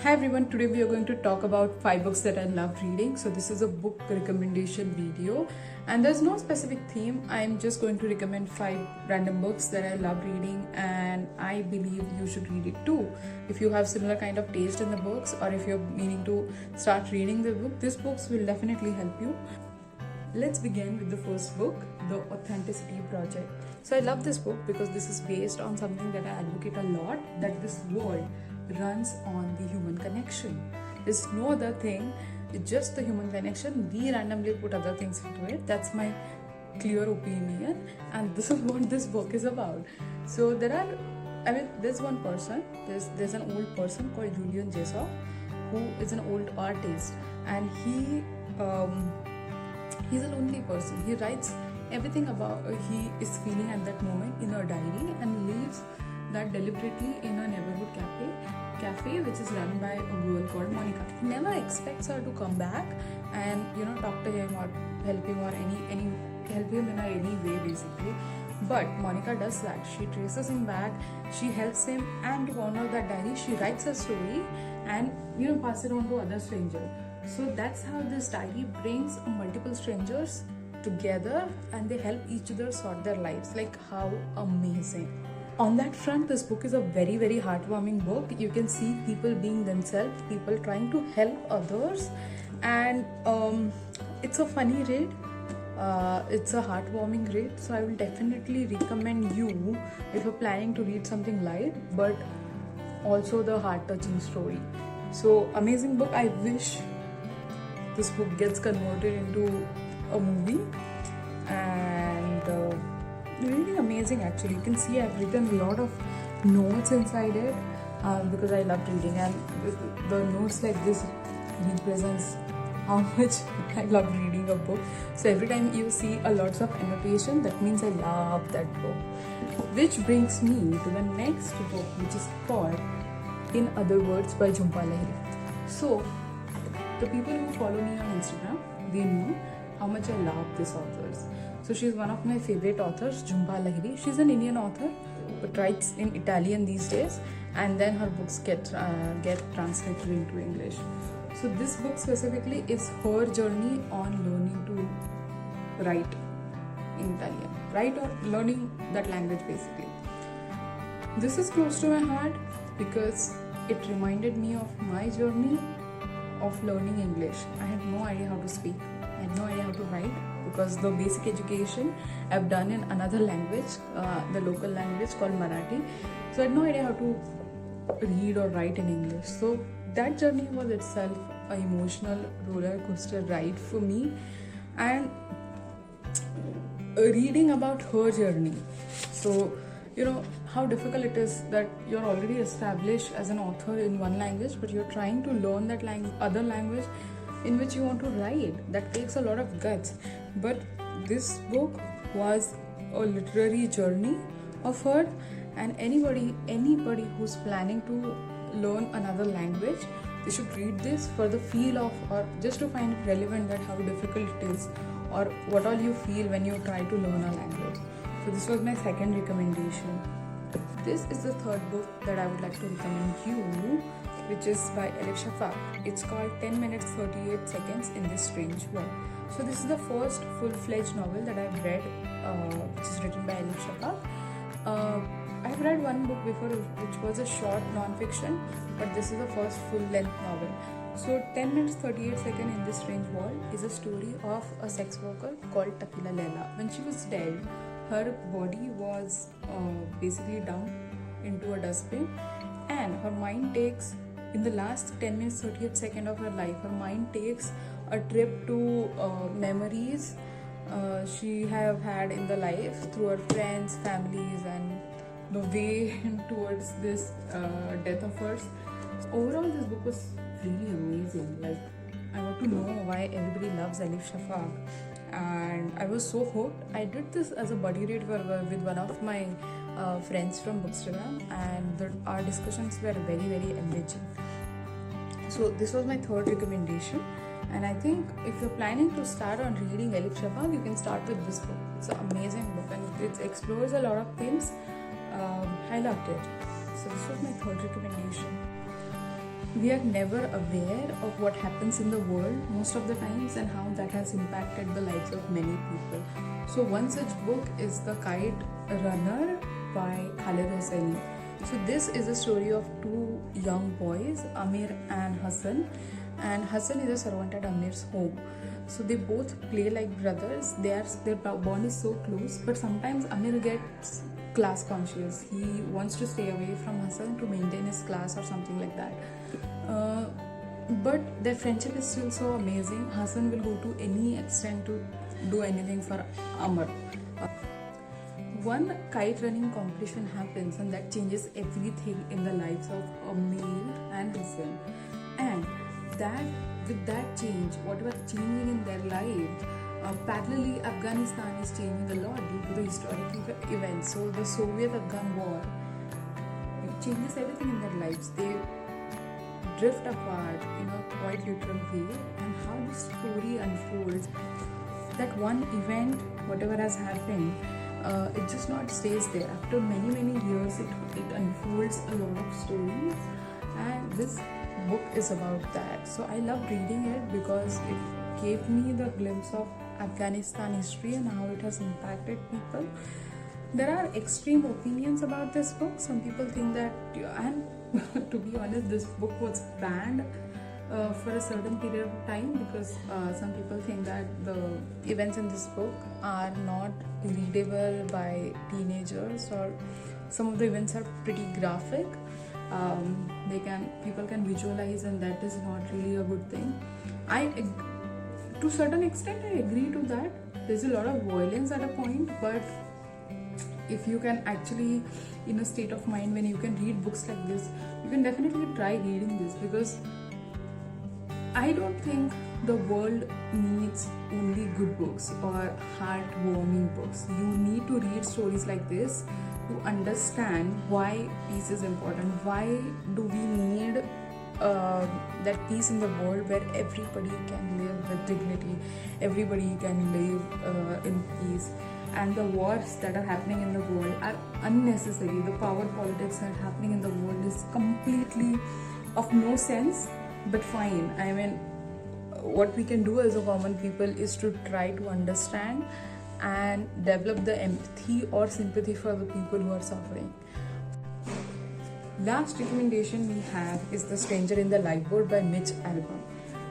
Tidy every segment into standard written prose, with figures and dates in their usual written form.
Hi everyone, today we are going to talk about 5 books that I love reading. So this is a book recommendation video and there's no specific theme. I'm just going to recommend 5 random books that I love reading and I believe you should read it too. If you have similar kind of taste in the books or if you're meaning to start reading the book, these books will definitely help you. Let's begin with the first book, The Authenticity Project. So I love this book because this is based on something that I advocate a lot, that this world runs on the human connection. There's no other thing, it's just the human connection. We randomly put other things into it. That's my clear opinion and this is what this book is about. So there's one person, there's an old person called Julian Jessop who is an old artist and he's a lonely person. He writes everything about he is feeling at that moment in a diary and leaves that deliberately in a neighborhood cafe which is run by a girl called Monica. He never expects her to come back and talk to him or help him or help him in any way basically. But Monica does that. She traces him back, she helps him, and to honor that diary, she writes a story and pass it on to other strangers. So that's how this diary brings multiple strangers together and they help each other sort their lives. Like, how amazing. On that front, this book is a very, very heartwarming book. You can see people being themselves, people trying to help others, and it's a funny read. It's a heartwarming read, so I will definitely recommend you if you're planning to read something light but also the heart-touching story. So amazing book. I wish this book gets converted into a movie and really amazing. Actually, you can see I've written a lot of notes inside it because I love reading, and the notes like this represents how much I love reading a book. So every time you see a lots of annotation, that means I love that book. Which brings me to the next book, which is called In Other Words by Jhumpa Lahiri. So the people who follow me on Instagram, they know how much I love this author. So she's one of my favorite authors, Jhumpa Lahiri. She's an Indian author but writes in Italian these days, and then her books get translated into English. So this book specifically is her journey on learning to write in Italian, right, or learning that language basically. This is close to my heart because it reminded me of my journey of learning English. I had no idea how to speak, I had no idea how to write because the basic education I've done in another language, the local language called Marathi. So I had no idea how to read or write in English. So that journey was itself an emotional roller coaster ride for me, and reading about her journey. So how difficult it is that you're already established as an author in one language but you're trying to learn that other language in which you want to write. That takes a lot of guts, but this book was a literary journey of her, and anybody who's planning to learn another language, they should read this for the feel of, or just to find it relevant, that how difficult it is or what all you feel when you try to learn a language. So this was my second recommendation. This is the third book that I would like to recommend you, which is by Elif Shafak. It's called 10 minutes 38 seconds in this strange world. So this is the first full-fledged novel that I've read, which is written by Elif Shafak. I've read one book before which was a short non-fiction, but this is the first full-length novel. So 10 minutes 38 seconds in this strange world is a story of a sex worker called Takila Leila. When she was dead, her body was basically dumped into a dustbin, and her mind takes, in the last 10 minutes 38 seconds of her life, her mind takes a trip to memories she have had in the life through her friends, families, and the way towards this death of hers. So overall, this book was really amazing. Like, I got to know why everybody loves Elif Shafak, and I was so hooked. I did this as a buddy read with one of my friends from Bookstagram, and our discussions were very, very enriching. So this was my third recommendation, and I think if you're planning to start on reading Elif Shafak, you can start with this book. It's an amazing book and it explores a lot of things. I loved it. So this was my third recommendation. we are never aware of what happens in the world most of the times and how that has impacted the lives of many people. So one such book is The Kite Runner by Khalid Hosseini. So this is a story of two young boys, Amir and Hassan. And Hassan is a servant at Amir's home. So they both play like brothers. Their bond is so close, but sometimes Amir gets class conscious. He wants to stay away from Hassan to maintain his class or something like that. But their friendship is still so amazing. Hassan will go to any extent to do anything for Amr. One kite running competition happens and that changes everything in the lives of Amir and Hassan. And with that change, whatever changing in their lives, parallelly Afghanistan is changing a lot due to the historical events. So the Soviet-Afghan war, it changes everything in their lives. They drift apart in a quite literal way, and how the story unfolds. That one event, whatever has happened, it just not stays there. After many years, it unfolds a lot of stories, and this book is about that. So I loved reading it because it gave me the glimpse of Afghanistan history and how it has impacted people. There are extreme opinions about this book. Some people think that, and to be honest, this book was banned for a certain period of time because some people think that the events in this book are not readable by teenagers, or some of the events are pretty graphic. People can visualize, and that is not really a good thing. To a certain extent, I agree to that. There's a lot of violence at a point, but if you can actually, in a state of mind when you can read books like this, you can definitely try reading this, because I don't think the world needs only good books or heartwarming books. You need to read stories like this to understand why peace is important. Why do we need that peace in the world where everybody can live with dignity, everybody can live in peace, and the wars that are happening in the world are unnecessary. The power politics that are happening in the world is completely of no sense, but fine. I mean, what we can do as a common people is to try to understand and develop the empathy or sympathy for the people who are suffering. Last recommendation we have is The Stranger in the Lightboard by Mitch Albom,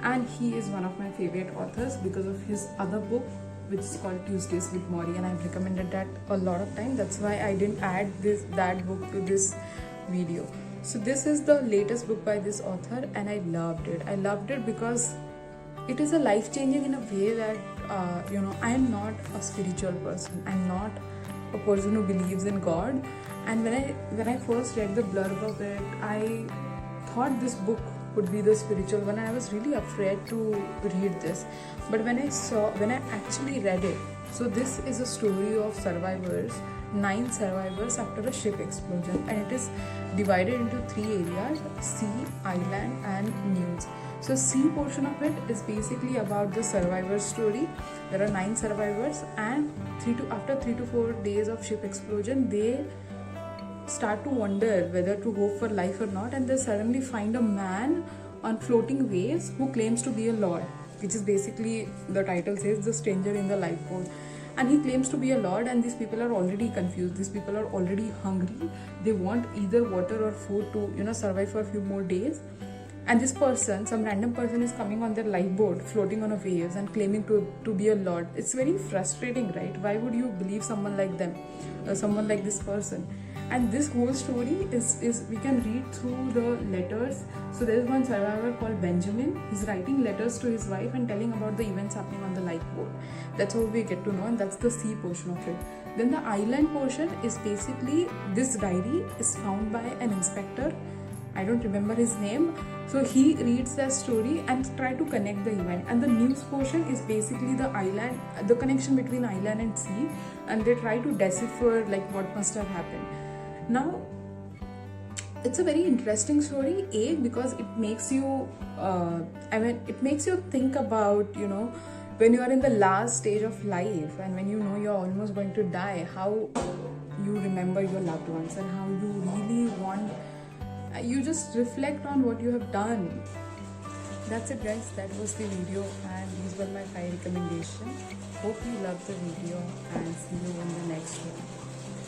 and he is one of my favorite authors because of his other book, which is called Tuesdays with Maury, and I've recommended that a lot of times. That's why I didn't add that book to this video. So this is the latest book by this author, and I loved it. I loved it because it is a life-changing in a way that I am not a spiritual person. I'm not a person who believes in God. And when I first read the blurb of it, I thought this book would be the spiritual one. I was really afraid to read this, but when I actually read it, so this is a story of survivors, 9 survivors after a ship explosion, and it is divided into 3 areas: sea, island, and news. So sea portion of it is basically about the survivor story. There are 9 survivors, and after 3 to 4 days of ship explosion, they start to wonder whether to hope for life or not, and they suddenly find a man on floating waves who claims to be a lord, which is basically, the title says, The Stranger in the Lifeboat. And he claims to be a lord, and these people are already confused. These people are already hungry. They want either water or food to survive for a few more days. And this person, some random person, is coming on their lifeboat, floating on a waves and claiming to be a lord. It's very frustrating, right? Why would you believe someone like them, someone like this person? And this whole story is we can read through the letters. So there's one survivor called Benjamin. He's writing letters to his wife and telling about the events happening on the lifeboat. That's how we get to know, and that's the sea portion of it. Then the island portion is basically, this diary is found by an inspector. I don't remember his name. So he reads that story and try to connect the event. And the news portion is basically the island, the connection between island and sea, and they try to decipher like what must have happened. Now, it's a very interesting story, because it makes you, it makes you think about, when you are in the last stage of life and when you're almost going to die, how you remember your loved ones and how you really want You just reflect on what you have done. That's it guys, that was the video and these were my 5 recommendations. Hope you loved the video and see you in the next one.